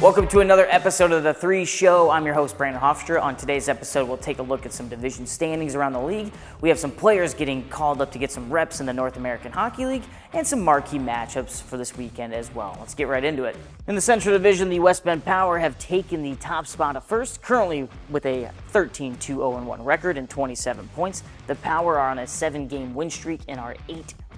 Welcome to another episode of The 3 Show. I'm your host, Brandon Hofstra. On today's episode, we'll take a look at some division standings around the league. We have some players getting called up to get some reps in the North American Hockey League and some marquee matchups for this weekend as well. Let's get right into it. In the Central Division, the West Bend Power have taken the top spot at first, currently with a 13-2-0-1 record and 27 points. The Power are on a 7-game win streak and are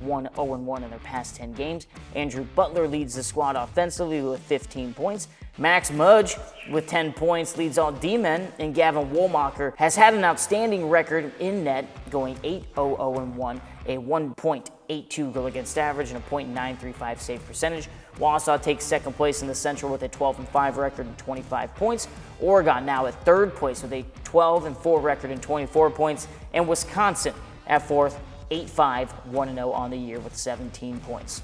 8-1-0-1 in their past 10 games. Andrew Butler leads the squad offensively with 15 points. Max Mudge with 10 points leads all D-men, and Gavin Woolmacher has had an outstanding record in net, going 8-0-0-1, a 1.82 goal against average and a .935 save percentage. Wausau takes second place in the Central with a 12-5 record and 25 points. Oregon now at third place with a 12-4 record and 24 points, and Wisconsin at fourth, 8-5, 1-0 on the year with 17 points.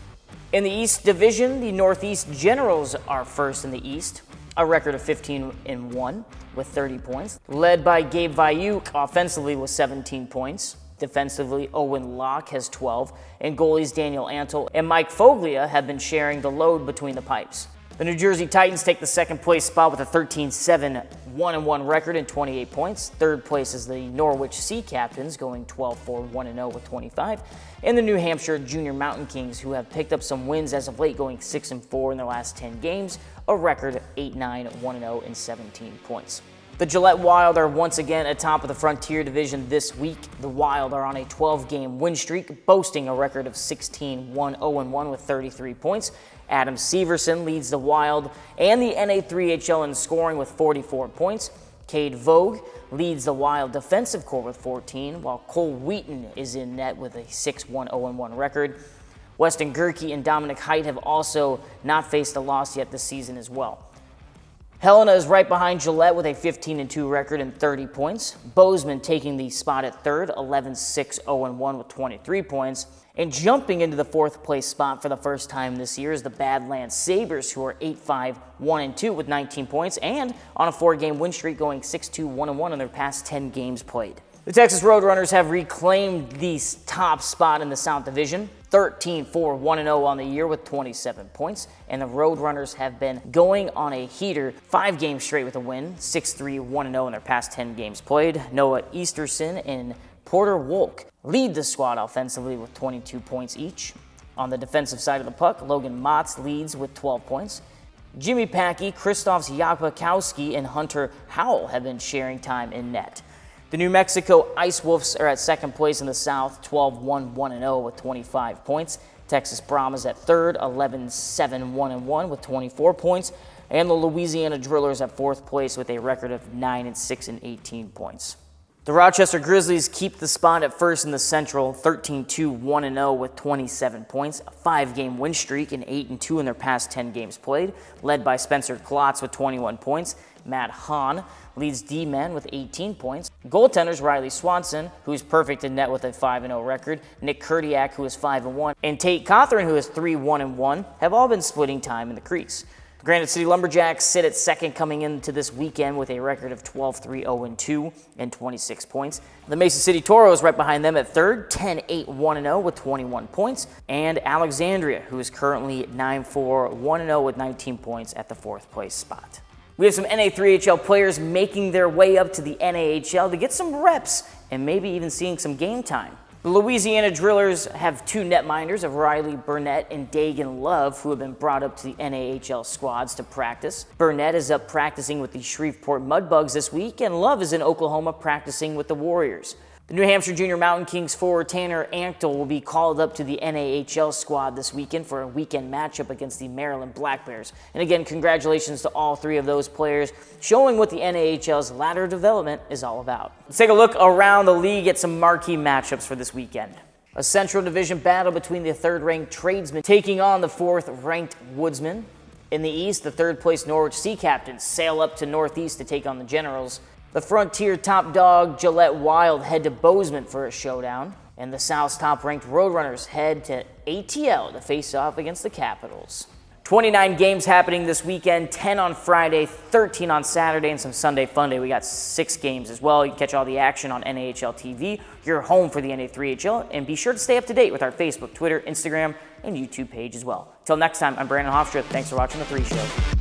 In the East Division, the Northeast Generals are first in the East, a record of 15-1 with 30 points, led by Gabe Vyuk offensively with 17 points. Defensively, Owen Locke has 12, and goalies Daniel Antle and Mike Foglia have been sharing the load between the pipes. The New Jersey Titans take the second place spot with a 13-7, 1-1 record and 28 points. Third place is the Norwich Sea Captains, going 12-4, 1-0 with 25. And the New Hampshire Junior Mountain Kings, who have picked up some wins as of late, going 6-4 in their last 10 games, a record of 8-9, 1-0 and 17 points. The Gillette Wild are once again atop of the Frontier Division this week. The Wild are on a 12-game win streak, boasting a record of 16-1-0-1 with 33 points. Adam Severson leads the Wild and the NA3HL in scoring with 44 points. Cade Vogue leads the Wild defensive corps with 14, while Cole Wheaton is in net with a 6-1-0-1 record. Weston Gerke and Dominic Height have also not faced a loss yet this season as well. Helena is right behind Gillette with a 15-2 record and 30 points. Bozeman taking the spot at third, 11-6-0-1 with 23 points. And jumping into the fourth place spot for the first time this year is the Badlands Sabres, who are 8-5-1-2 with 19 points and on a 4-game win streak, going 6-2-1-1 in their past 10 games played. The Texas Roadrunners have reclaimed the top spot in the South Division, 13-4-1-0 on the year with 27 points, and the Roadrunners have been going on a heater 5 games straight with a win, 6-3-1-0 in their past 10 games played. Noah Easterson and Porter Wolk lead the squad offensively with 22 points each. On the defensive side of the puck, Logan Motz leads with 12 points. Jimmy Packey, Krzysztof Jakubowski, and Hunter Howell have been sharing time in net. The New Mexico Ice Wolves are at second place in the South, 12-1-1-0 with 25 points. Texas Brahmas at third, 11-7-1-1 with 24 points. And the Louisiana Drillers at fourth place with a record of 9-6 and 18 points. The Rochester Grizzlies keep the spot at first in the Central, 13-2-1-0 with 27 points, a 5-game win streak and 8-2 in their past 10 games played, led by Spencer Klotz with 21 points. Matt Hahn leads D-men with 18 points. Goaltenders Riley Swanson, who is perfect in net with a 5-0 record, Nick Kurdiak, who is 5-1, and Tate Cawthorn, who is 3-1-1, have all been splitting time in the crease. The Granite City Lumberjacks sit at second coming into this weekend with a record of 12-3-0-2 and 26 points. The Mason City Toros right behind them at third, 10-8-1-0 with 21 points. And Alexandria, who is currently 9-4-1-0 with 19 points at the fourth place spot. We have some NA3HL players making their way up to the NAHL to get some reps and maybe even seeing some game time. The Louisiana Drillers have 2 netminders of Riley Burnett and Dagan Love, who have been brought up to the NAHL squads to practice. Burnett is up practicing with the Shreveport Mudbugs this week, and Love is in Oklahoma practicing with the Warriors. The New Hampshire Junior Mountain Kings forward Tanner Anctil will be called up to the NAHL squad this weekend for a weekend matchup against the Maryland Black Bears. And again, congratulations to all 3 of those players, showing what the NAHL's ladder development is all about. Let's take a look around the league at some marquee matchups for this weekend. A Central Division battle between the 3rd-ranked Tradesmen taking on the 4th-ranked Woodsmen. In the East, the 3rd-place Norwich Sea Captains sail up to Northeast to take on the Generals. The Frontier top dog Gillette Wild head to Bozeman for a showdown, and the South's top-ranked Roadrunners head to ATL to face off against the Capitals. 29 games happening this weekend, 10 on Friday, 13 on Saturday, and some Sunday Fun Day. We got 6 games as well. You can catch all the action on NAHL TV. You're home for the NA3HL, and be sure to stay up to date with our Facebook, Twitter, Instagram, and YouTube page as well. Until next time, I'm Brandon Hofstra. Thanks for watching The 3 Show.